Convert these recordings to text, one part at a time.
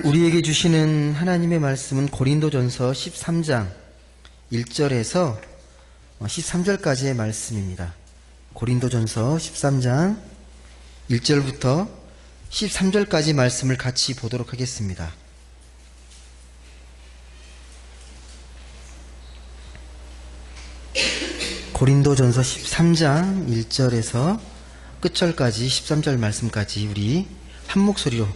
우리에게 주시는 하나님의 말씀은 고린도전서 13장 1절에서 13절까지의 말씀입니다. 고린도전서 13장 1절부터 13절까지 말씀을 같이 보도록 하겠습니다. 고린도전서 13장 1절에서 끝절까지 13절 말씀까지 우리 한 목소리로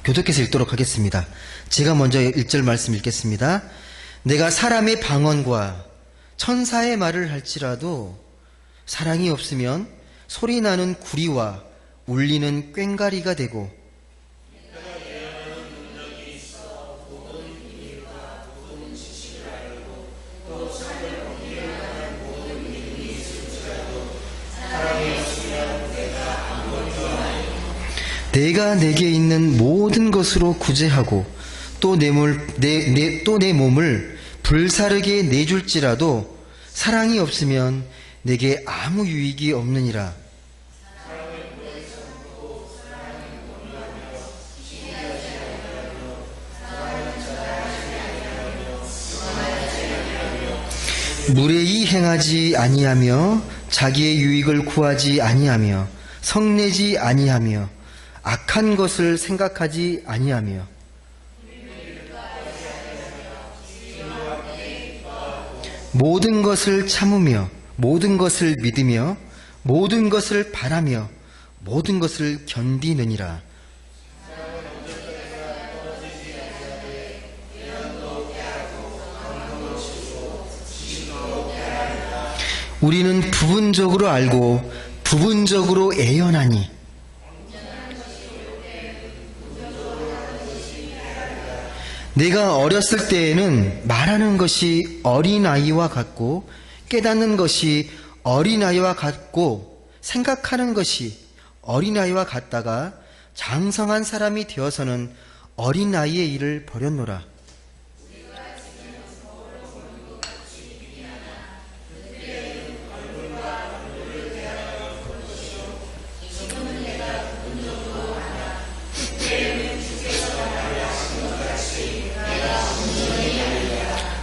교독해서 읽도록 하겠습니다. 제가 먼저 1절 말씀 읽겠습니다. 내가 사람의 방언과 천사의 말을 할지라도 사랑이 없으면 소리나는 구리와 울리는 꽹과리가 되고 내가 내게 있는 모든 것으로 구제하고 또 내 몸을 불사르게 내줄지라도 사랑이 없으면 내게 아무 유익이 없느니라. 무례히 행하지 아니하며 자기의 유익을 구하지 아니하며 성내지 아니하며 악한 것을 생각하지 아니하며 모든 것을 참으며 모든 것을 믿으며 모든 것을 바라며 모든 것을 견디느니라. 우리는 부분적으로 알고 부분적으로 애연하니 내가 어렸을 때에는 말하는 것이 어린아이와 같고 깨닫는 것이 어린아이와 같고 생각하는 것이 어린아이와 같다가 장성한 사람이 되어서는 어린아이의 일을 버렸노라.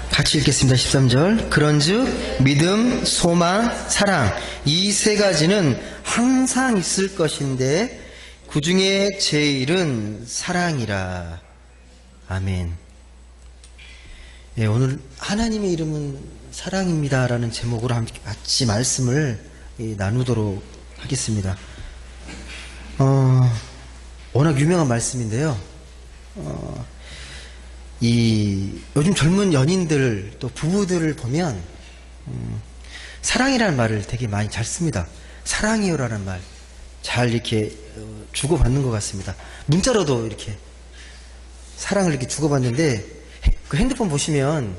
같이 읽겠습니다. 13절. 그런즉 믿음, 소망, 사랑 이 세 가지는 항상 있을 것인데 그 중에 제일은 사랑이라. 아멘. 네, 오늘 하나님의 이름은 사랑입니다 라는 제목으로 같이 말씀을 나누도록 하겠습니다. 워낙 유명한 말씀인데요. 요즘 젊은 연인들 또 부부들을 보면 사랑이라는 말을 되게 많이 잘 씁니다. 사랑해요라는 말 잘 이렇게 주고받는 것 같습니다. 문자로도 이렇게 사랑을 이렇게 주고받는데 그 핸드폰 보시면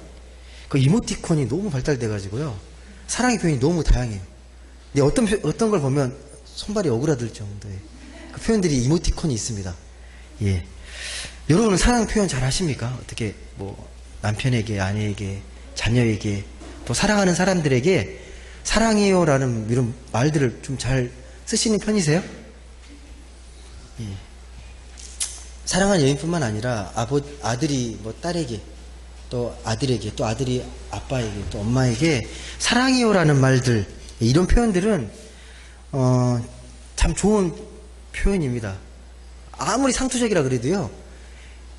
그 이모티콘이 너무 발달돼 가지고요 사랑의 표현이 너무 다양해요. 근데 어떤 걸 보면 손발이 오그라들 정도의 그 표현들이 이모티콘이 있습니다. 예. 여러분은 사랑 표현 잘 하십니까? 어떻게 남편에게, 아내에게, 자녀에게 또 사랑하는 사람들에게 사랑해요라는 이런 말들을 좀 잘 쓰시는 편이세요? 예. 사랑하는 여인뿐만 아니라 아들이 딸에게 또 아들에게 또 아들이 아빠에게 또 엄마에게 사랑해요라는 말들 이런 표현들은 참 좋은 표현입니다. 아무리 상투적이라 그래도요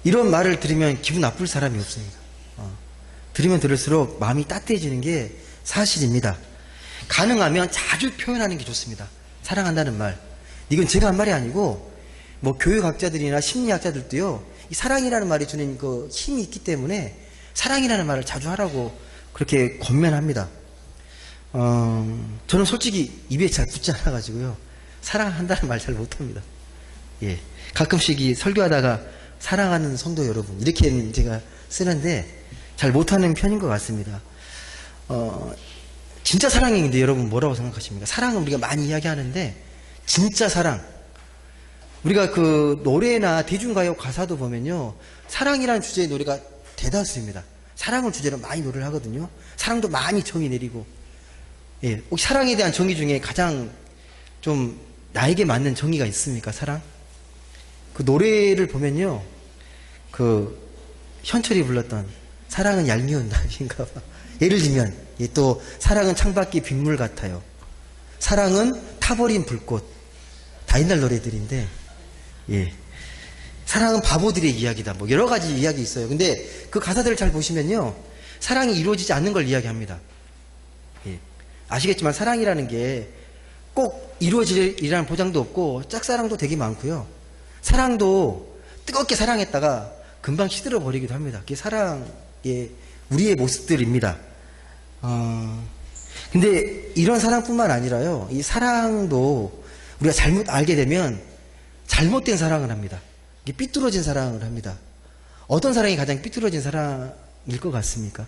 이런 말을 들으면 기분 나쁠 사람이 없습니다. 들으면 들을수록 마음이 따뜻해지는 게 사실입니다. 가능하면 자주 표현하는 게 좋습니다. 사랑한다는 말. 이건 제가 한 말이 아니고 교육학자들이나 심리학자들도요 이 사랑이라는 말이 주는 그 힘이 있기 때문에 사랑이라는 말을 자주 하라고 그렇게 권면합니다. 저는 솔직히 입에 잘 붙지 않아 가지고요 사랑한다는 말 잘 못합니다. 예. 가끔씩 설교하다가 사랑하는 성도 여러분 이렇게 제가 쓰는데 잘 못하는 편인 것 같습니다. 진짜 사랑인데 여러분 뭐라고 생각하십니까? 사랑은 우리가 많이 이야기하는데 진짜 사랑 우리가 그 노래나 대중가요 가사도 보면요 사랑이라는 주제의 노래가 대다수입니다. 사랑을 주제로 많이 노래를 하거든요. 사랑도 많이 정의 내리고 예. 혹시 사랑에 대한 정의 중에 가장 좀 나에게 맞는 정의가 있습니까? 사랑? 그 노래를 보면요 현철이 불렀던 사랑은 얄미운 나비인가 봐. 예를 들면 또 사랑은 창밖의 빗물 같아요. 사랑은 타버린 불꽃. 다 옛날 노래들인데 사랑은 바보들의 이야기다. 뭐 여러 가지 이야기 있어요. 근데 그 가사들을 잘 보시면요, 사랑이 이루어지지 않는 걸 이야기합니다. 아시겠지만 사랑이라는 게 꼭 이루어지리라는 보장도 없고 짝사랑도 되게 많고요. 사랑도 뜨겁게 사랑했다가 금방 시들어 버리기도 합니다. 그게 사랑의 우리의 모습들입니다. 근데 이런 사랑뿐만 아니라요, 이 사랑도 우리가 잘못 알게 되면 잘못된 사랑을 합니다. 이게 삐뚤어진 사랑을 합니다. 어떤 사랑이 가장 삐뚤어진 사랑일 것 같습니까?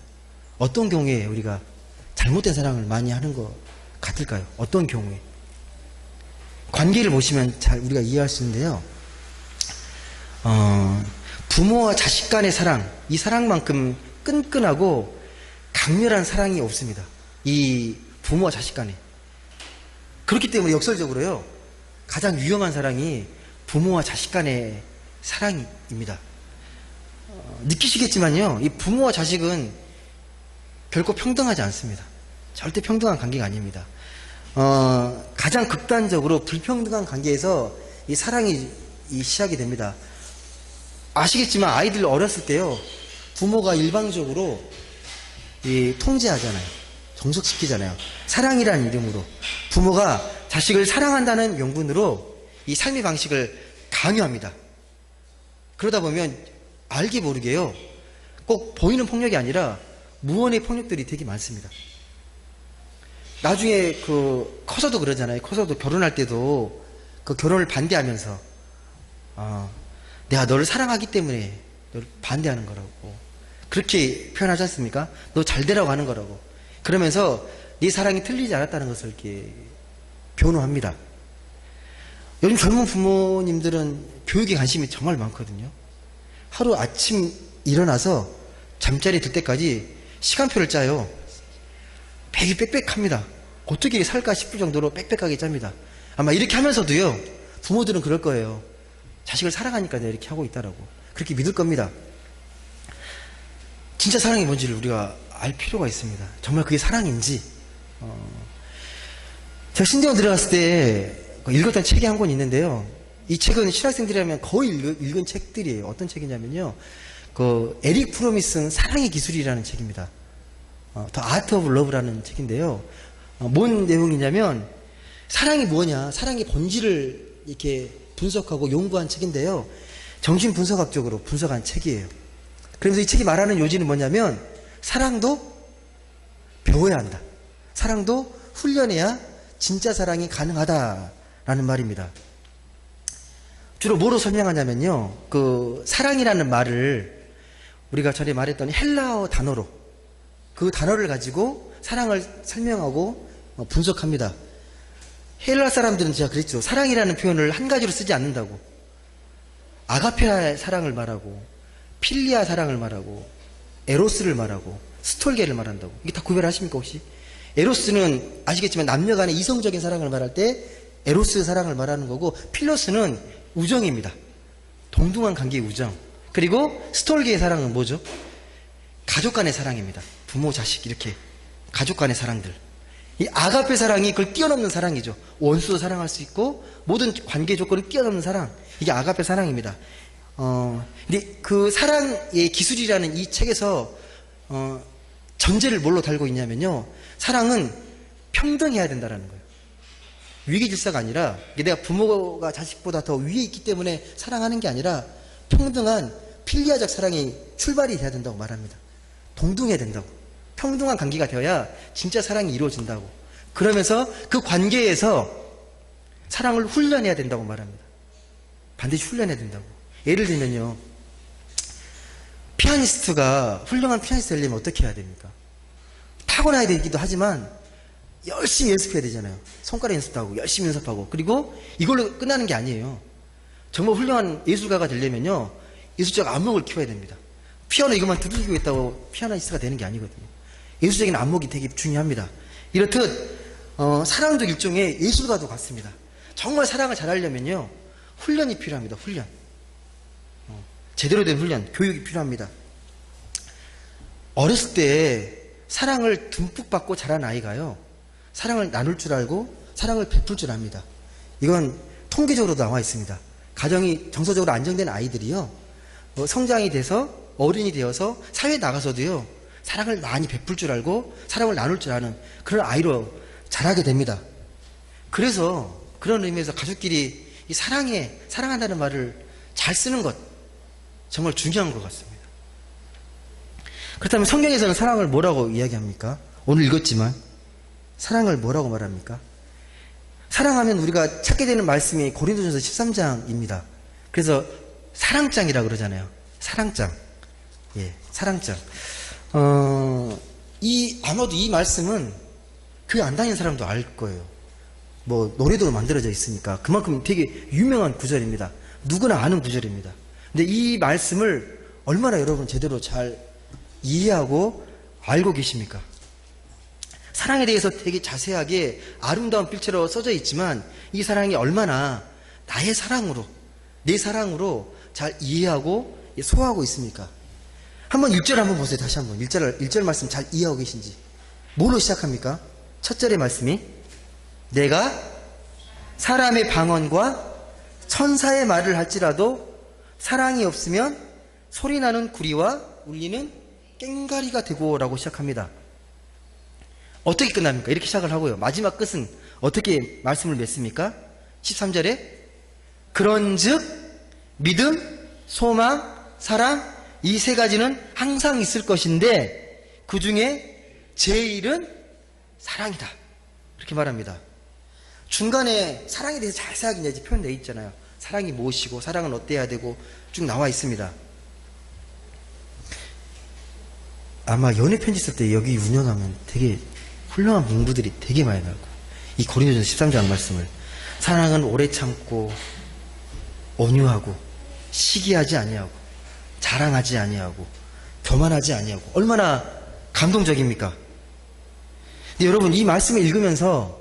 어떤 경우에 우리가 잘못된 사랑을 많이 하는 것 같을까요? 어떤 경우에? 관계를 보시면 잘 우리가 이해할 수 있는데요. 부모와 자식 간의 사랑, 이 사랑만큼 끈끈하고 강렬한 사랑이 없습니다. 이 부모와 자식 간에. 그렇기 때문에 역설적으로요, 가장 위험한 사랑이 부모와 자식 간의 사랑입니다. 느끼시겠지만요, 이 부모와 자식은 결코 평등하지 않습니다. 절대 평등한 관계가 아닙니다. 가장 극단적으로 불평등한 관계에서 이 사랑이 시작이 됩니다. 아시겠지만 아이들 어렸을 때요, 부모가 일방적으로 통제하잖아요. 종속시키잖아요. 사랑이라는 이름으로 부모가 자식을 사랑한다는 명분으로 이 삶의 방식을 강요합니다. 그러다 보면 알게 모르게요, 꼭 보이는 폭력이 아니라 무언의 폭력들이 되게 많습니다. 나중에 커서도 그러잖아요. 커서도 결혼할 때도 그 결혼을 반대하면서 내가 너를 사랑하기 때문에 너를 반대하는 거라고 그렇게 표현하지 않습니까? 너 잘 되라고 하는 거라고. 그러면서 네 사랑이 틀리지 않았다는 것을 이렇게 변호합니다. 요즘 젊은 부모님들은 교육에 관심이 정말 많거든요. 하루 아침 일어나서 잠자리 들 때까지 시간표를 짜요. 백이 빽빽합니다. 어떻게 살까 싶을 정도로 빽빽하게 짭니다. 아마 이렇게 하면서도요, 부모들은 그럴 거예요. 자식을 사랑하니까 내가 이렇게 하고 있다라고. 그렇게 믿을 겁니다. 진짜 사랑이 뭔지를 우리가 알 필요가 있습니다. 정말 그게 사랑인지. 제가 신대원 들어갔을 때 읽었던 책이 한 권 있는데요. 이 책은 신학생들이라면 거의 읽은 책들이에요. 어떤 책이냐면요, 에릭 프롬이 쓴 사랑의 기술이라는 책입니다. The Art of Love라는 책인데요. 뭔 내용이냐면 사랑이 뭐냐, 사랑의 본질을 이렇게 분석하고 연구한 책인데요. 정신분석학적으로 분석한 책이에요. 그러면서 이 책이 말하는 요지는 뭐냐면 사랑도 배워야 한다. 사랑도 훈련해야 진짜 사랑이 가능하다라는 말입니다. 주로 뭐로 설명하냐면요, 사랑이라는 말을 우리가 전에 말했던 헬라어 단어로, 그 단어를 가지고 사랑을 설명하고 분석합니다. 헬라 사람들은 제가 그랬죠. 사랑이라는 표현을 한 가지로 쓰지 않는다고. 아가페아의 사랑을 말하고, 필리아 사랑을 말하고, 에로스를 말하고, 스톨게를 말한다고. 이게 다 구별하십니까 혹시? 에로스는 아시겠지만 남녀 간의 이성적인 사랑을 말할 때 에로스 사랑을 말하는 거고, 필로스는 우정입니다. 동등한 관계의 우정. 그리고 스톨게의 사랑은 뭐죠? 가족 간의 사랑입니다. 부모, 자식 이렇게 가족 간의 사랑들. 이 아가페 사랑이 그걸 뛰어넘는 사랑이죠. 원수도 사랑할 수 있고 모든 관계 조건을 뛰어넘는 사랑. 이게 아가페 사랑입니다. 근데 그 사랑의 기술이라는 이 책에서 전제를 뭘로 달고 있냐면요, 사랑은 평등해야 된다는 거예요. 위계질서가 아니라, 내가 부모가 자식보다 더 위에 있기 때문에 사랑하는 게 아니라 평등한 필리아적 사랑이 출발이 돼야 된다고 말합니다. 동등해야 된다고. 평등한 관계가 되어야 진짜 사랑이 이루어진다고. 그러면서 그 관계에서 사랑을 훈련해야 된다고 말합니다. 반드시 훈련해야 된다고. 예를 들면요, 피아니스트가 훌륭한 피아니스트 되려면 어떻게 해야 됩니까? 타고나야 되기도 하지만 열심히 연습해야 되잖아요. 손가락 연습도 하고 열심히 연습하고. 그리고 이걸로 끝나는 게 아니에요. 정말 훌륭한 예술가가 되려면요, 예술적 안목을 키워야 됩니다. 피아노 이것만 두들기고 있다고 피아니스트가 되는 게 아니거든요. 예술적인 안목이 되게 중요합니다. 이렇듯 사랑도 일종의 예술가도 같습니다. 정말 사랑을 잘하려면요, 훈련이 필요합니다. 훈련. 제대로 된 훈련, 교육이 필요합니다. 어렸을 때 사랑을 듬뿍 받고 자란 아이가요, 사랑을 나눌 줄 알고 사랑을 베풀 줄 압니다. 이건 통계적으로 나와 있습니다. 가정이 정서적으로 안정된 아이들이요, 성장이 돼서 어른이 되어서 사회에 나가서도요, 사랑을 많이 베풀 줄 알고 사랑을 나눌 줄 아는 그런 아이로 자라게 됩니다. 그래서 그런 의미에서 가족끼리 이 사랑한다는 말을 잘 쓰는 것, 정말 중요한 것 같습니다. 그렇다면 성경에서는 사랑을 뭐라고 이야기합니까? 오늘 읽었지만 사랑을 뭐라고 말합니까? 사랑하면 우리가 찾게 되는 말씀이 고린도전서 13장입니다. 그래서 사랑장이라고 그러잖아요. 사랑장. 예, 사랑장. 아마도 이 말씀은 교회 안 다니는 사람도 알 거예요. 뭐 노래도 만들어져 있으니까 그만큼 되게 유명한 구절입니다. 누구나 아는 구절입니다. 근데 이 말씀을 얼마나 여러분 제대로 잘 이해하고 알고 계십니까? 사랑에 대해서 되게 자세하게 아름다운 필체로 써져 있지만 이 사랑이 얼마나 나의 사랑으로, 내 사랑으로 잘 이해하고 소화하고 있습니까? 한번 1절 한번 보세요. 다시 한번 1절 말씀 잘 이해하고 계신지. 뭐로 시작합니까? 첫 절의 말씀이 내가 사람의 방언과 천사의 말을 할지라도 사랑이 없으면 소리나는 구리와 울리는 꽹과리가 되고 라고 시작합니다. 어떻게 끝납니까? 이렇게 시작을 하고요. 마지막 끝은 어떻게 말씀을 맺습니까? 13절에 그런즉 믿음, 소망, 사랑 이 세 가지는 항상 있을 것인데 그 중에 제일은 사랑이다. 이렇게 말합니다. 중간에 사랑에 대해서 자세하게 이제 표현되어 있잖아요. 사랑이 무엇이고 사랑은 어때야 되고 쭉 나와 있습니다. 아마 연애 편지 쓸 때 여기 운영하면 되게 훌륭한 문구들이 되게 많이 나오고, 이 고린도전서 13장 말씀을 사랑은 오래 참고 온유하고 시기하지 아니하고 자랑하지 아니하고 교만하지 아니하고, 얼마나 감동적입니까? 근데 여러분 이 말씀을 읽으면서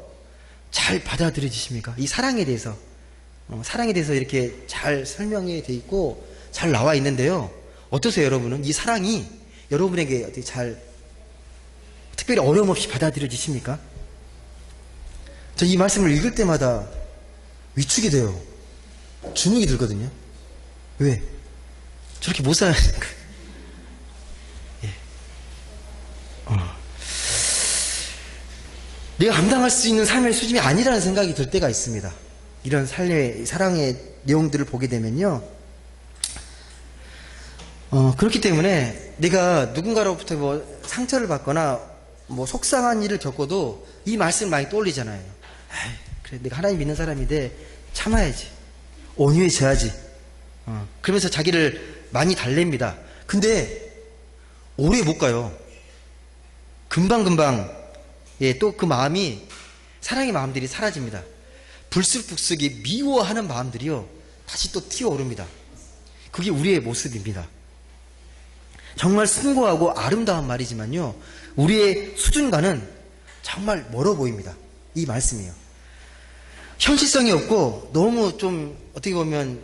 잘 받아들여지십니까? 이 사랑에 대해서 이렇게 잘 설명이 돼 있고 잘 나와 있는데요, 어떠세요? 여러분은 이 사랑이 여러분에게 어떻게 잘 특별히 어려움 없이 받아들여지십니까? 저 이 말씀을 읽을 때마다 위축이 돼요. 주눅이 들거든요. 왜? 저렇게 못 살아야 되니까. 예. 내가 감당할 수 있는 삶의 수준이 아니라는 생각이 들 때가 있습니다. 이런 사랑의 내용들을 보게 되면요. 그렇기 때문에 내가 누군가로부터 뭐 상처를 받거나 뭐 속상한 일을 겪어도 이 말씀을 많이 떠올리잖아요. 그래, 내가 하나님 믿는 사람인데 참아야지, 온유해져야지. 그러면서 자기를 많이 달랩니다. 근데 오래 못 가요. 금방금방 또 그 마음이, 사랑의 마음들이 사라집니다. 불쑥불쑥이 미워하는 마음들이요, 다시 또 튀어오릅니다. 그게 우리의 모습입니다. 정말 숭고하고 아름다운 말이지만요, 우리의 수준과는 정말 멀어 보입니다. 이 말씀이요. 현실성이 없고 너무 좀 어떻게 보면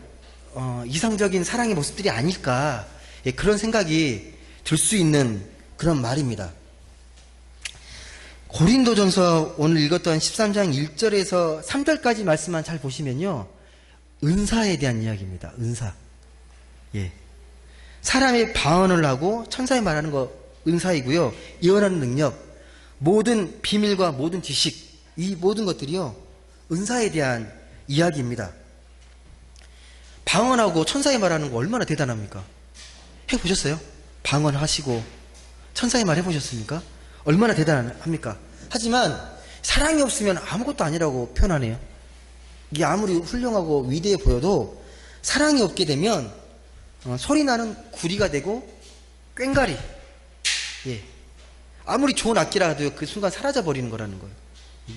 이상적인 사랑의 모습들이 아닐까, 그런 생각이 들 수 있는 그런 말입니다. 고린도전서 오늘 읽었던 13장 1절에서 3절까지 말씀만 잘 보시면요, 은사에 대한 이야기입니다. 은사. 예. 사람의 방언을 하고 천사의 말하는 거 은사이고요, 예언하는 능력, 모든 비밀과 모든 지식, 이 모든 것들이요, 은사에 대한 이야기입니다. 방언하고 천사의 말하는 거 얼마나 대단합니까? 해보셨어요? 방언하시고 천사의 말 해보셨습니까? 얼마나 대단합니까? 하지만 사랑이 없으면 아무것도 아니라고 표현하네요. 이게 아무리 훌륭하고 위대해 보여도 사랑이 없게 되면 소리나는 구리가 되고 꽹과리, 예, 아무리 좋은 악기라도 그 순간 사라져 버리는 거라는 거예요.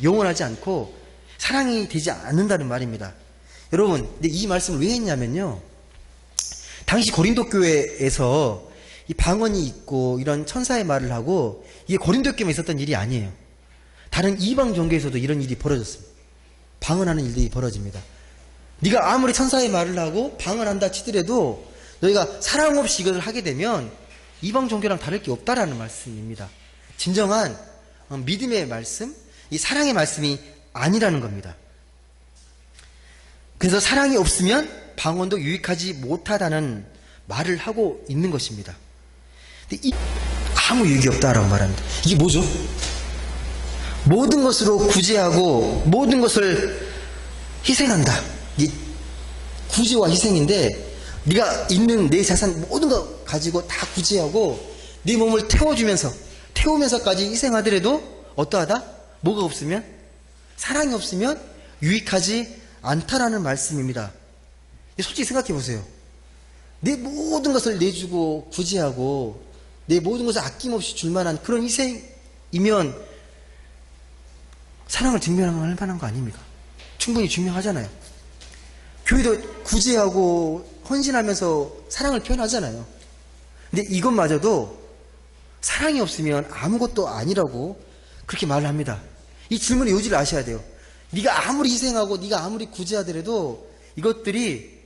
영원하지 않고 사랑이 되지 않는다는 말입니다. 여러분, 근데 이 말씀을 왜 했냐면요, 당시 고린도 교회에서 이 방언이 있고 이런 천사의 말을 하고 이게 고린도 교회에 있었던 일이 아니에요. 다른 이방 종교에서도 이런 일이 벌어졌습니다. 방언하는 일들이 벌어집니다. 네가 아무리 천사의 말을 하고 방언한다 치더라도 너희가 사랑 없이 이것을 하게 되면 이방 종교랑 다를 게 없다라는 말씀입니다. 진정한 믿음의 말씀, 이 사랑의 말씀이 아니라는 겁니다. 그래서 사랑이 없으면 방언도 유익하지 못하다는 말을 하고 있는 것입니다. 근데 아무 유익이 없다라고 말합니다. 이게 뭐죠? 모든 것으로 구제하고 모든 것을 희생한다. 이게 구제와 희생인데, 네가 있는 내 자산 모든 거 가지고 다 구제하고 네 몸을 태우면서까지 희생하더라도 어떠하다? 뭐가 없으면? 사랑이 없으면 유익하지 않다라는 말씀입니다. 솔직히 생각해 보세요. 내 모든 것을 내주고 구제하고 내 모든 것을 아낌없이 줄 만한 그런 희생이면 사랑을 증명할 만한 거 아닙니까? 충분히 증명하잖아요. 교회도 구제하고 헌신하면서 사랑을 표현하잖아요. 근데 이것마저도 사랑이 없으면 아무것도 아니라고 그렇게 말을 합니다. 이 질문의 요지를 아셔야 돼요. 네가 아무리 희생하고 네가 아무리 구제하더라도 이것들이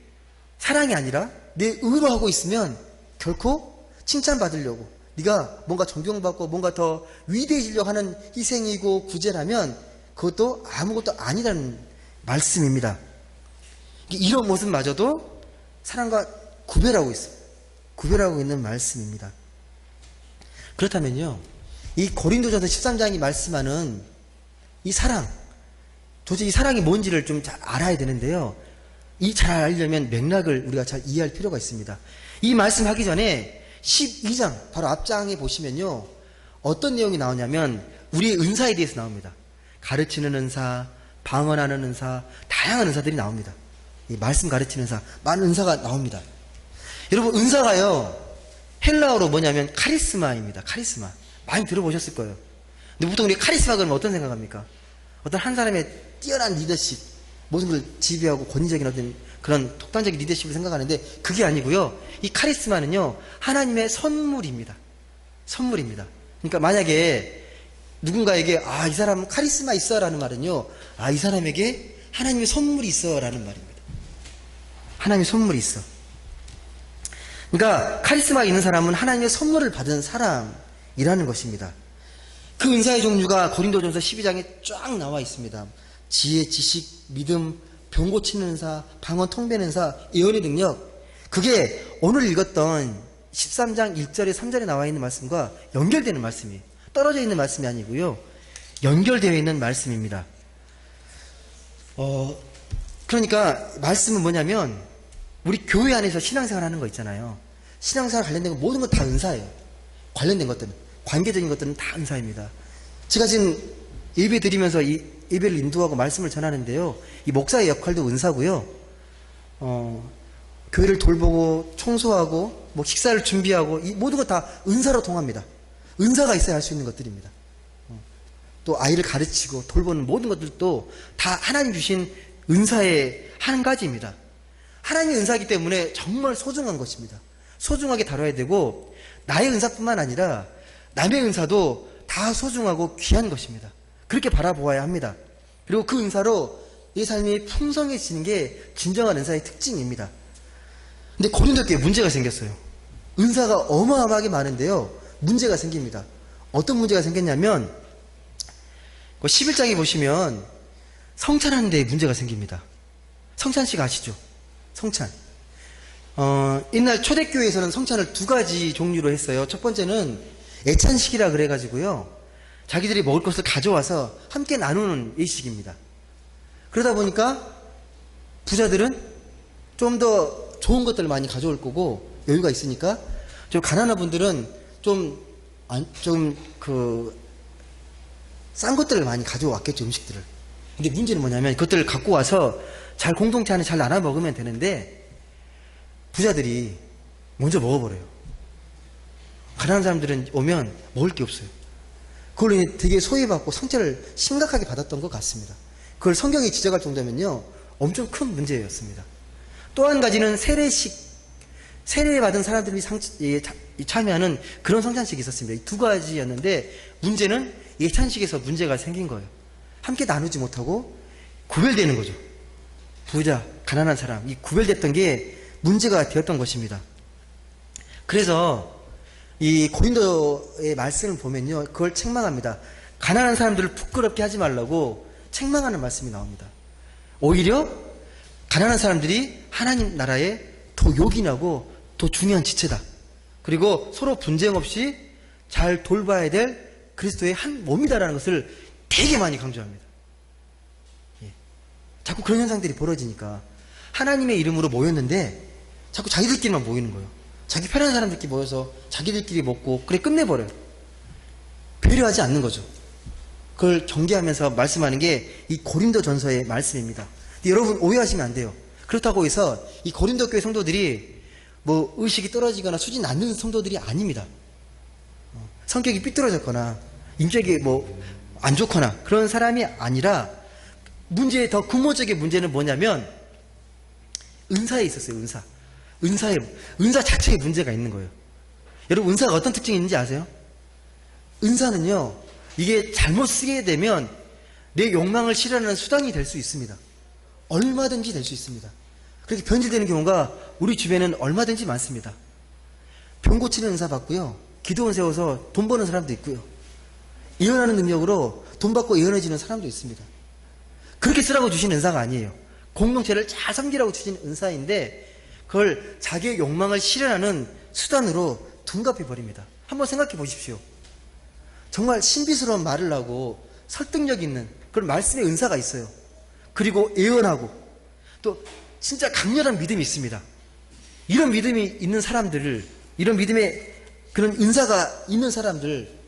사랑이 아니라 내 의로 하고 있으면 결코 칭찬받으려고, 네가 뭔가 존경받고 뭔가 더 위대해지려고 하는 희생이고 구제라면 그것도 아무것도 아니라는 말씀입니다. 이런 모습마저도 사랑과 구별하고 있어요. 구별하고 있는 말씀입니다. 그렇다면요, 이 고린도전서 13장이 말씀하는 이 사랑, 도대체 이 사랑이 뭔지를 좀 잘 알아야 되는데요, 이 잘 알려면 맥락을 우리가 잘 이해할 필요가 있습니다. 이 말씀하기 전에 12장 바로 앞장에 보시면요, 어떤 내용이 나오냐면 우리의 은사에 대해서 나옵니다. 가르치는 은사, 방언하는 은사, 다양한 은사들이 나옵니다. 이 말씀 가르치는 은사, 많은 은사가 나옵니다. 여러분, 은사가요 헬라어로 뭐냐면 카리스마입니다. 카리스마. 많이 들어보셨을 거예요. 근데 보통 우리 카리스마 그러면 어떤 생각합니까? 어떤 한 사람의 뛰어난 리더십, 모든 걸 지배하고 권위적인 어떤 그런 독단적인 리더십을 생각하는데 그게 아니고요, 이 카리스마는요 하나님의 선물입니다. 선물입니다. 그러니까 만약에 누군가에게 이 사람은 카리스마 있어 라는 말은요, 이 사람에게 하나님의 선물이 있어 라는 말입니다. 하나님의 선물이 있어. 그러니까 카리스마 있는 사람은 하나님의 선물을 받은 사람이라는 것입니다. 그 은사의 종류가 고린도전서 12장에 쫙 나와 있습니다. 지혜, 지식, 믿음, 병 고치는 은사, 방언, 통변 은사, 예언의 능력. 그게 오늘 읽었던 13장 1절에 3절에 나와 있는 말씀과 연결되는 말씀이에요. 떨어져 있는 말씀이 아니고요, 연결되어 있는 말씀입니다. 그러니까 말씀은 뭐냐면 우리 교회 안에서 신앙생활 하는 거 있잖아요. 신앙생활 관련된 거 모든 건 다 은사예요. 관련된 것들은, 관계적인 것들은 다 은사입니다. 제가 지금 예배 드리면서 이 예배를 인도하고 말씀을 전하는데요, 이 목사의 역할도 은사고요, 교회를 돌보고 청소하고 뭐 식사를 준비하고 이 모든 거 다 은사로 통합니다. 은사가 있어야 할 수 있는 것들입니다. 또 아이를 가르치고 돌보는 모든 것들도 다 하나님 주신 은사의 한 가지입니다. 하나님의 은사이기 때문에 정말 소중한 것입니다. 소중하게 다뤄야 되고, 나의 은사뿐만 아니라 남의 은사도 다 소중하고 귀한 것입니다. 그렇게 바라보아야 합니다. 그리고 그 은사로 이 삶이 풍성해지는 게 진정한 은사의 특징입니다. 근데 고린도 교회에 문제가 생겼어요. 은사가 어마어마하게 많은데요, 문제가 생깁니다. 어떤 문제가 생겼냐면 11장에 보시면 성찬하는 데에 문제가 생깁니다. 성찬식 아시죠? 성찬. 옛날 초대교회에서는 성찬을 두 가지 종류로 했어요. 첫 번째는 애찬식이라 그래가지고요, 자기들이 먹을 것을 가져와서 함께 나누는 예식입니다. 그러다 보니까 부자들은 좀 더 좋은 것들을 많이 가져올 거고 여유가 있으니까, 좀 가난한 분들은 싼 것들을 많이 가져왔겠죠, 음식들을. 근데 문제는 뭐냐면 그것들을 갖고 와서 잘 공동체 안에 잘 나눠 먹으면 되는데 부자들이 먼저 먹어버려요. 가난한 사람들은 오면 먹을 게 없어요. 그걸로 인해 되게 소외받고 상처를 심각하게 받았던 것 같습니다. 그걸 성경이 지적할 정도면요, 엄청 큰 문제였습니다. 또 한 가지는 세례받은 사람들이 참여하는 그런 성찬식이 있었습니다. 이 두 가지였는데 문제는 예찬식에서 문제가 생긴 거예요. 함께 나누지 못하고 구별되는 거죠. 부자, 가난한 사람, 이 구별됐던 게 문제가 되었던 것입니다. 그래서 이 고린도의 말씀을 보면요, 그걸 책망합니다. 가난한 사람들을 부끄럽게 하지 말라고 책망하는 말씀이 나옵니다. 오히려 가난한 사람들이 하나님 나라에 더 요긴하고 더 중요한 지체다. 그리고 서로 분쟁 없이 잘 돌봐야 될 그리스도의 한 몸이다라는 것을 되게 많이 강조합니다. 예. 자꾸 그런 현상들이 벌어지니까 하나님의 이름으로 모였는데 자꾸 자기들끼리만 모이는 거예요. 자기 편한 사람들끼리 모여서 자기들끼리 먹고 그래 끝내버려요. 배려하지 않는 거죠. 그걸 경계하면서 말씀하는 게 이 고린도 전서의 말씀입니다. 근데 여러분 오해하시면 안 돼요. 그렇다고 해서 이 고린도 교회 성도들이 뭐 의식이 떨어지거나 수준 낮는 성도들이 아닙니다. 성격이 삐뚤어졌거나 인격이 뭐 안 좋거나 그런 사람이 아니라 문제의 더 근본적인 문제는 뭐냐면 은사에 있었어요. 은사 자체에 문제가 있는 거예요. 여러분 은사가 어떤 특징이 있는지 아세요? 은사는요, 이게 잘못 쓰게 되면 내 욕망을 실현하는 수단이 될 수 있습니다. 얼마든지 될 수 있습니다. 그렇게 변질되는 경우가 우리 주변에는 얼마든지 많습니다. 병 고치는 은사 받고요, 기도원 세워서 돈 버는 사람도 있고요, 예언하는 능력으로 돈 받고 예언해주는 사람도 있습니다. 그렇게 쓰라고 주신 은사가 아니에요. 공동체를 잘 섬기라고 주신 은사인데 그걸 자기의 욕망을 실현하는 수단으로 둔갑해 버립니다. 한번 생각해 보십시오. 정말 신비스러운 말을 하고 설득력 있는 그런 말씀의 은사가 있어요. 그리고 예언하고 또 진짜 강렬한 믿음이 있습니다. 이런 믿음이 있는 사람들을, 이런 믿음의 그런 은사가 있는 사람들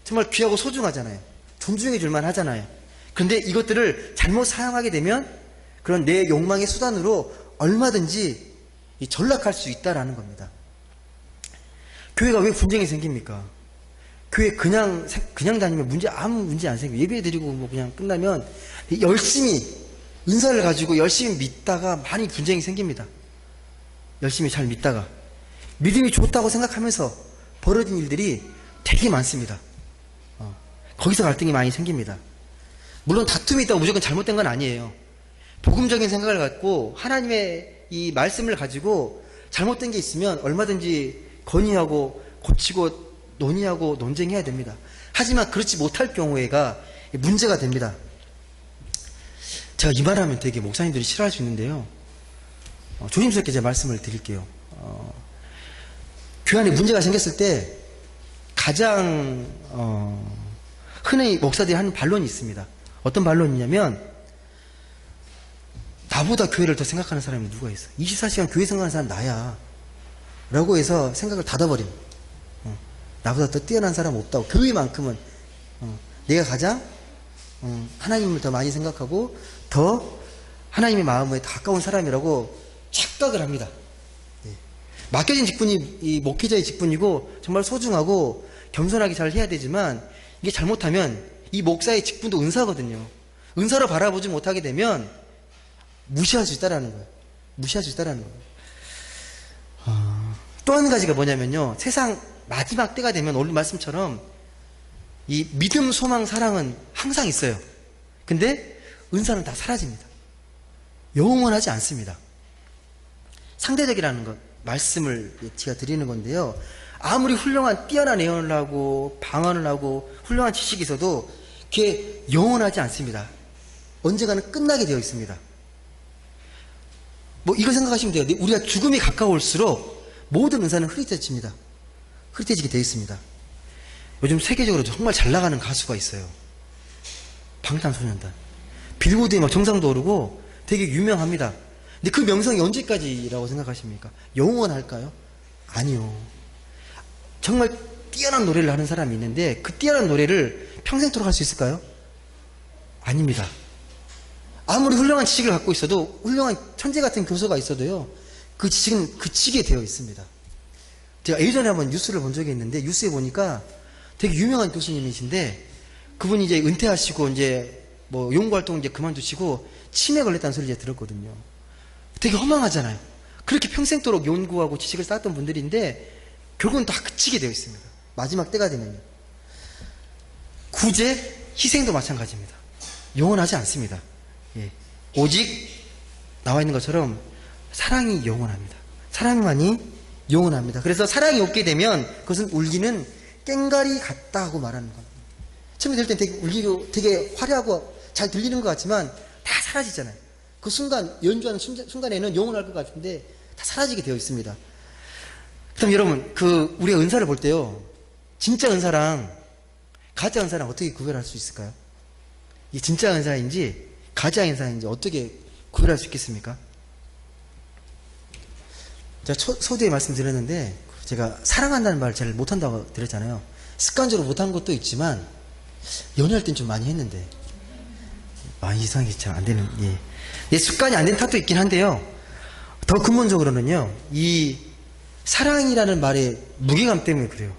정말 귀하고 소중하잖아요. 존중해 줄만 하잖아요. 그런데 이것들을 잘못 사용하게 되면 그런 내 욕망의 수단으로 얼마든지 전락할 수 있다라는 겁니다. 교회가 왜 분쟁이 생깁니까? 교회 그냥 다니면 아무 문제 안 생겨요. 예배 드리고 뭐 그냥 끝나면 열심히 은사를 가지고 열심히 믿다가 많이 분쟁이 생깁니다. 열심히 잘 믿다가 믿음이 좋다고 생각하면서 벌어진 일들이 되게 많습니다. 거기서 갈등이 많이 생깁니다. 물론 다툼이 있다고 무조건 잘못된 건 아니에요. 복음적인 생각을 갖고 하나님의 이 말씀을 가지고 잘못된 게 있으면 얼마든지 건의하고 고치고 논의하고 논쟁해야 됩니다. 하지만 그렇지 못할 경우에가 문제가 됩니다. 제가 이 말하면 되게 목사님들이 싫어할 수 있는데요, 조심스럽게 제 말씀을 드릴게요. 교회 안에 문제가 생겼을 때 가장 흔히 목사들이 하는 반론이 있습니다. 어떤 반론이냐면 나보다 교회를 더 생각하는 사람이 누가 있어? 24시간 교회 생각하는 사람 나야 라고 해서 생각을 닫아버림. 나보다 더 뛰어난 사람 없다고. 교회만큼은 내가 가장 하나님을 더 많이 생각하고 더 하나님의 마음에 더 가까운 사람이라고 착각을 합니다. 맡겨진 직분이 이 목회자의 직분이고 정말 소중하고 겸손하게 잘 해야 되지만 이게 잘못하면 이 목사의 직분도 은사거든요. 은사로 바라보지 못하게 되면 무시할 수 있다라는 거예요. 무시할 수 있다라는 거예요. 또 한 가지가 뭐냐면요, 세상 마지막 때가 되면 오늘 말씀처럼 이 믿음, 소망, 사랑은 항상 있어요. 근데 은사는 다 사라집니다. 영원하지 않습니다. 상대적이라는 것, 말씀을 제가 드리는 건데요, 아무리 훌륭한 뛰어난 예언을 하고 방언을 하고 훌륭한 지식이 있어도 그게 영원하지 않습니다. 언젠가는 끝나게 되어 있습니다. 뭐 이거 생각하시면 돼요. 우리가 죽음이 가까울수록 모든 은사는 흐릿해집니다. 흐릿해지게 되어 있습니다. 요즘 세계적으로 정말 잘 나가는 가수가 있어요. 방탄소년단. 빌보드에 막 정상도 오르고 되게 유명합니다. 근데 그 명성이 언제까지라고 생각하십니까? 영원할까요? 아니요. 정말 뛰어난 노래를 하는 사람이 있는데 그 뛰어난 노래를 평생토록 할 수 있을까요? 아닙니다. 아무리 훌륭한 지식을 갖고 있어도, 훌륭한 천재 같은 교수가 있어도요, 그 지식은 그치게 되어 있습니다. 제가 예전에 한번 뉴스를 본 적이 있는데, 뉴스에 보니까 되게 유명한 교수님이신데 그분이 이제 은퇴하시고 이제 뭐 연구활동 이제 그만두시고 치매 걸렸다는 소리를 들었거든요. 되게 허망하잖아요. 그렇게 평생도록 연구하고 지식을 쌓았던 분들인데 결국은 다 그치게 되어 있습니다. 마지막 때가 되면요. 구제, 희생도 마찬가지입니다. 영원하지 않습니다. 예. 오직 나와 있는 것처럼 사랑이 영원합니다. 사랑만이 영원합니다. 그래서 사랑이 없게 되면 그것은 울리는 꽹과리 같다 하고 말하는 겁니다. 처음에 들을 땐 되게 울리고 되게 화려하고 잘 들리는 것 같지만 다 사라지잖아요. 그 순간, 연주하는 순간에는 영원할 것 같은데 다 사라지게 되어 있습니다. 그럼 여러분, 우리가 은사를 볼 때요, 진짜 은사랑 가짜 은사랑 어떻게 구별할 수 있을까요? 이게 진짜 은사인지 가짜 은사인지 어떻게 구별할 수 있겠습니까? 제가 서두에 말씀드렸는데 제가 사랑한다는 말을 잘 못한다고 드렸잖아요. 습관적으로 못한 것도 있지만 연애할 땐 좀 많이 했는데 많이 이상하게 잘 안 되는, 예, 습관이 안 된 탓도 있긴 한데요. 더 근본적으로는요, 이 사랑이라는 말의 무게감 때문에 그래요.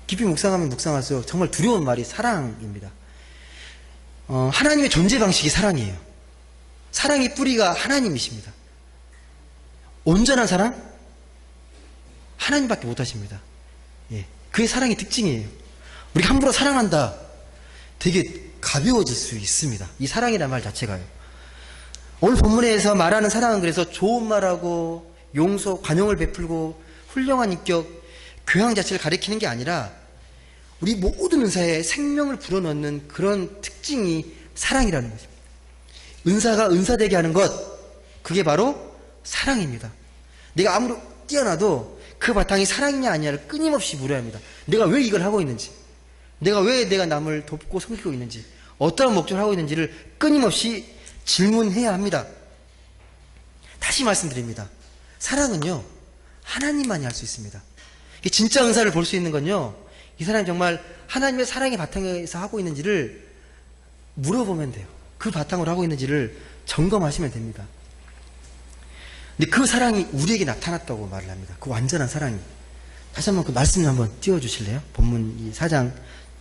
깊이 묵상하면 묵상할수록 정말 두려운 말이 사랑입니다. 하나님의 존재 방식이 사랑이에요. 사랑의 뿌리가 하나님이십니다. 온전한 사랑? 하나님밖에 못하십니다. 예, 그게 사랑의 특징이에요. 우리가 함부로 사랑한다, 되게 가벼워질 수 있습니다. 이 사랑이라는 말 자체가요. 오늘 본문에서 말하는 사랑은 그래서 좋은 말하고 용서, 관용을 베풀고 훌륭한 인격, 교양 자체를 가리키는 게 아니라 우리 모든 은사에 생명을 불어넣는 그런 특징이 사랑이라는 것입니다. 은사가 은사되게 하는 것, 그게 바로 사랑입니다. 내가 아무리 뛰어나도 그 바탕이 사랑이냐 아니냐를 끊임없이 물어야 합니다. 내가 왜 이걸 하고 있는지, 내가 남을 돕고 섬기고 있는지, 어떠한 목적을 하고 있는지를 끊임없이 질문해야 합니다. 다시 말씀드립니다. 사랑은요, 하나님만이 할 수 있습니다. 진짜 은사를 볼 수 있는 건요, 이 사람이 정말 하나님의 사랑의 바탕에서 하고 있는지를 물어보면 돼요. 그 바탕으로 하고 있는지를 점검하시면 됩니다. 근데 그 사랑이 우리에게 나타났다고 말을 합니다. 그 완전한 사랑이. 다시 한번 그 말씀 한번 띄워주실래요? 본문 4장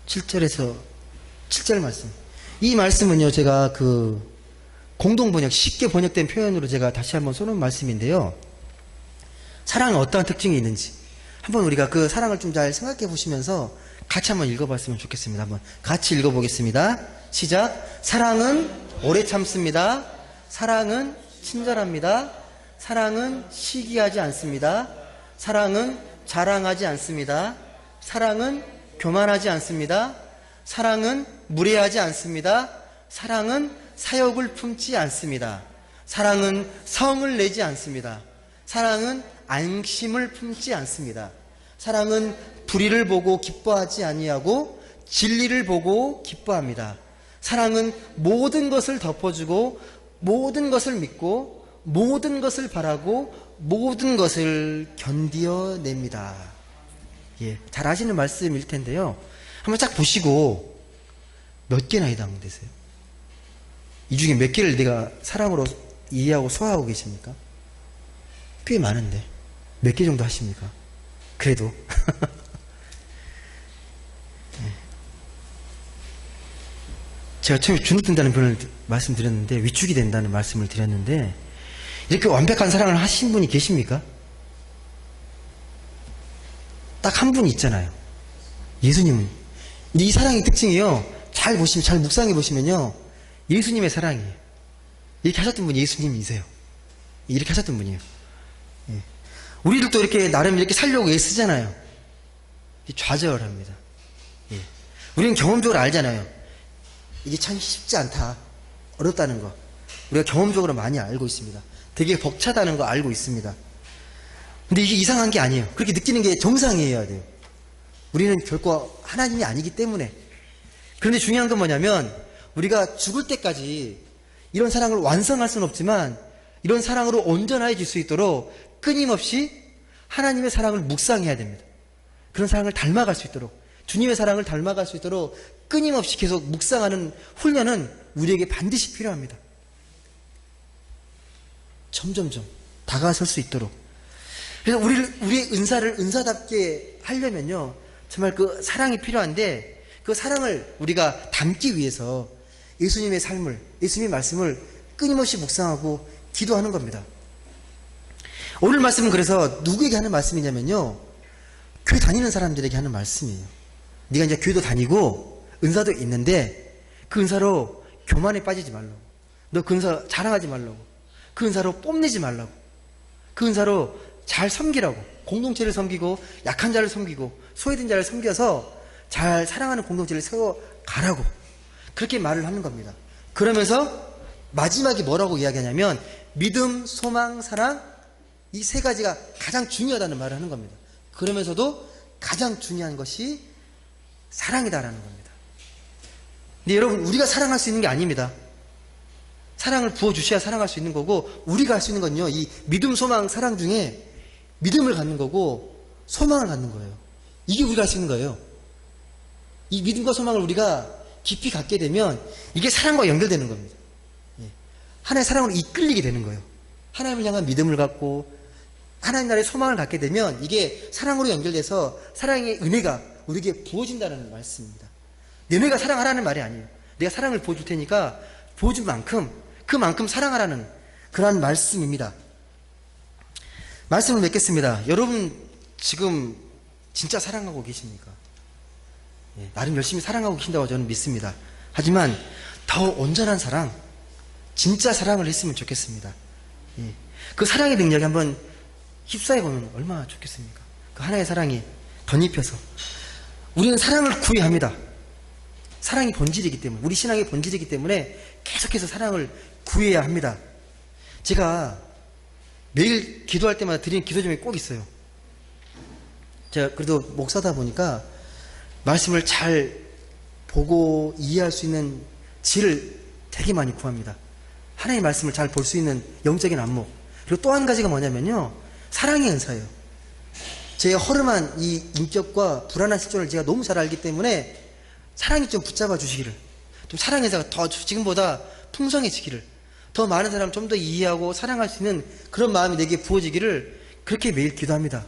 7절에서 7절 말씀. 이 말씀은요, 제가 공동번역, 쉽게 번역된 표현으로 제가 다시 한번 써놓은 말씀인데요. 사랑은 어떠한 특징이 있는지 한번 우리가 그 사랑을 좀 잘 생각해 보시면서 같이 한번 읽어봤으면 좋겠습니다. 한번 같이 읽어보겠습니다. 시작. 사랑은 오래 참습니다. 사랑은 친절합니다. 사랑은 시기하지 않습니다. 사랑은 자랑하지 않습니다. 사랑은 교만하지 않습니다. 사랑은 무례하지 않습니다. 사랑은 사욕을 품지 않습니다. 사랑은 성을 내지 않습니다. 사랑은 안심을 품지 않습니다. 사랑은 불의를 보고 기뻐하지 아니하고 진리를 보고 기뻐합니다. 사랑은 모든 것을 덮어주고 모든 것을 믿고 모든 것을 바라고 모든 것을 견디어냅니다. 예, 잘 아시는 말씀일 텐데요. 한번 쫙 보시고 몇 개나 해당되세요? 이 중에 몇 개를 내가 사랑으로 이해하고 소화하고 계십니까? 꽤 많은데 몇 개 정도 하십니까? 그래도 네. 제가 처음에 주눅든다는 표현을 말씀드렸는데, 위축이 된다는 말씀을 드렸는데, 이렇게 완벽한 사랑을 하신 분이 계십니까? 딱 한 분이 있잖아요. 예수님은. 근데 이 사랑의 특징이요, 잘 보시면, 잘 묵상해 보시면요, 예수님의 사랑이에요. 이렇게 하셨던 분이 예수님이세요. 이렇게 하셨던 분이에요. 예. 우리를 또 이렇게 나름 이렇게 살려고 애쓰잖아요. 좌절합니다. 예. 우리는 경험적으로 알잖아요. 이게 참 쉽지 않다, 어렵다는 거 우리가 경험적으로 많이 알고 있습니다. 되게 벅차다는 거 알고 있습니다. 근데 이게 이상한 게 아니에요. 그렇게 느끼는 게 정상이어야 돼요. 우리는 결코 하나님이 아니기 때문에. 그런데 중요한 건 뭐냐면, 우리가 죽을 때까지 이런 사랑을 완성할 수는 없지만 이런 사랑으로 온전해질 수 있도록 끊임없이 하나님의 사랑을 묵상해야 됩니다. 그런 사랑을 닮아갈 수 있도록, 주님의 사랑을 닮아갈 수 있도록 끊임없이 계속 묵상하는 훈련은 우리에게 반드시 필요합니다. 점점점 다가설 수 있도록. 그래서 우리의 은사를 은사답게 하려면요, 정말 그 사랑이 필요한데, 그 사랑을 우리가 담기 위해서 예수님의 삶을, 예수님의 말씀을 끊임없이 묵상하고 기도하는 겁니다. 오늘 말씀은 그래서 누구에게 하는 말씀이냐면요, 교회 다니는 사람들에게 하는 말씀이에요. 네가 이제 교회도 다니고 은사도 있는데 그 은사로 교만에 빠지지 말라고, 너 그 은사 자랑하지 말라고, 그 은사로 뽐내지 말라고, 그 은사로 잘 섬기라고, 공동체를 섬기고 약한 자를 섬기고 소외된 자를 섬겨서 잘 사랑하는 공동체를 세워가라고 그렇게 말을 하는 겁니다. 그러면서 마지막에 뭐라고 이야기하냐면 믿음, 소망, 사랑, 이 세 가지가 가장 중요하다는 말을 하는 겁니다. 그러면서도 가장 중요한 것이 사랑이다라는 겁니다. 근데 여러분, 우리가 사랑할 수 있는 게 아닙니다. 사랑을 부어주셔야 사랑할 수 있는 거고, 우리가 할 수 있는 건요, 이 믿음, 소망, 사랑 중에 믿음을 갖는 거고 소망을 갖는 거예요. 이게 우리가 할 수 있는 거예요. 이 믿음과 소망을 우리가 깊이 갖게 되면 이게 사랑과 연결되는 겁니다. 하나님의 사랑으로 이끌리게 되는 거예요. 하나님을 향한 믿음을 갖고 하나님 나라의 소망을 갖게 되면 이게 사랑으로 연결돼서 사랑의 은혜가 우리에게 부어진다는 말씀입니다. 너네가 사랑하라는 말이 아니에요. 내가 사랑을 부어줄 테니까 부어준 만큼 그만큼 사랑하라는 그러한 말씀입니다. 말씀을 맺겠습니다. 여러분 지금 진짜 사랑하고 계십니까? 나름 열심히 사랑하고 계신다고 저는 믿습니다. 하지만 더 온전한 사랑, 진짜 사랑을 했으면 좋겠습니다. 그 사랑의 능력이 한번 휩싸여보면 얼마나 좋겠습니까? 그 하나의 사랑이 덧입혀서 우리는 사랑을 구해야 합니다. 사랑이 본질이기 때문에, 우리 신앙의 본질이기 때문에 계속해서 사랑을 구해야 합니다. 제가 매일 기도할 때마다 드리는 기도 제목이 꼭 있어요. 제가 그래도 목사다 보니까 말씀을 잘 보고 이해할 수 있는 질을 되게 많이 구합니다. 하나님의 말씀을 잘 볼 수 있는 영적인 안목. 그리고 또 한 가지가 뭐냐면요, 사랑의 은사예요. 제 허름한 이 인격과 불안한 실존을 제가 너무 잘 알기 때문에 사랑이 좀 붙잡아 주시기를, 좀 사랑의 은사가 더 지금보다 풍성해지기를, 더 많은 사람 좀 더 이해하고 사랑할 수 있는 그런 마음이 내게 부어지기를 그렇게 매일 기도합니다.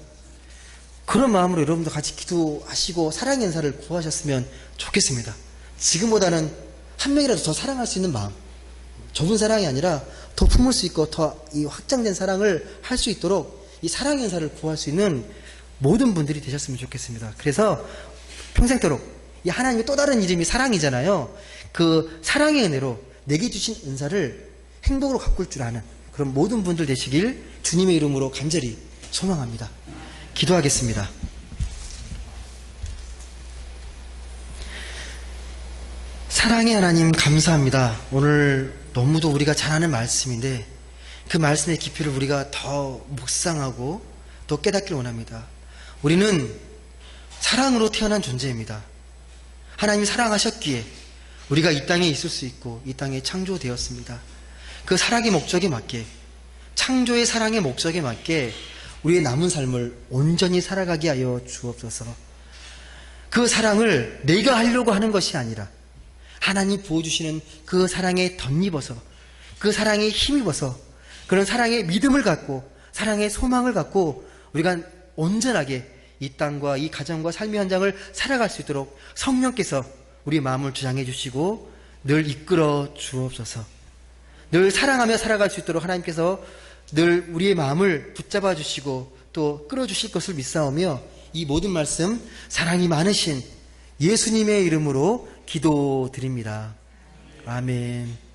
그런 마음으로 여러분도 같이 기도하시고 사랑의 은사를 구하셨으면 좋겠습니다. 지금보다는 한 명이라도 더 사랑할 수 있는 마음, 좁은 사랑이 아니라 더 품을 수 있고 더 이 확장된 사랑을 할 수 있도록 이 사랑의 은사를 구할 수 있는 모든 분들이 되셨으면 좋겠습니다. 그래서 평생토록 이 하나님의 또 다른 이름이 사랑이잖아요. 그 사랑의 은혜로 내게 주신 은사를 행복으로 가꿀 줄 아는 그런 모든 분들 되시길 주님의 이름으로 간절히 소망합니다. 기도하겠습니다. 사랑의 하나님 감사합니다. 오늘 너무도 우리가 잘 아는 말씀인데 그 말씀의 깊이를 우리가 더 묵상하고 또 깨닫기를 원합니다. 우리는 사랑으로 태어난 존재입니다. 하나님이 사랑하셨기에 우리가 이 땅에 있을 수 있고 이 땅에 창조되었습니다. 그 사랑의 목적에 맞게, 창조의 사랑의 목적에 맞게 우리의 남은 삶을 온전히 살아가게 하여 주옵소서. 그 사랑을 내가 하려고 하는 것이 아니라 하나님 부어주시는 그 사랑에 덧입어서, 그 사랑에 힘입어서, 그런 사랑의 믿음을 갖고 사랑의 소망을 갖고 우리가 온전하게 이 땅과 이 가정과 삶의 현장을 살아갈 수 있도록 성령께서 우리 마음을 주장해 주시고 늘 이끌어 주옵소서. 늘 사랑하며 살아갈 수 있도록 하나님께서 늘 우리의 마음을 붙잡아 주시고 또 끌어주실 것을 믿사오며 이 모든 말씀 사랑이 많으신 예수님의 이름으로 기도드립니다. 아멘.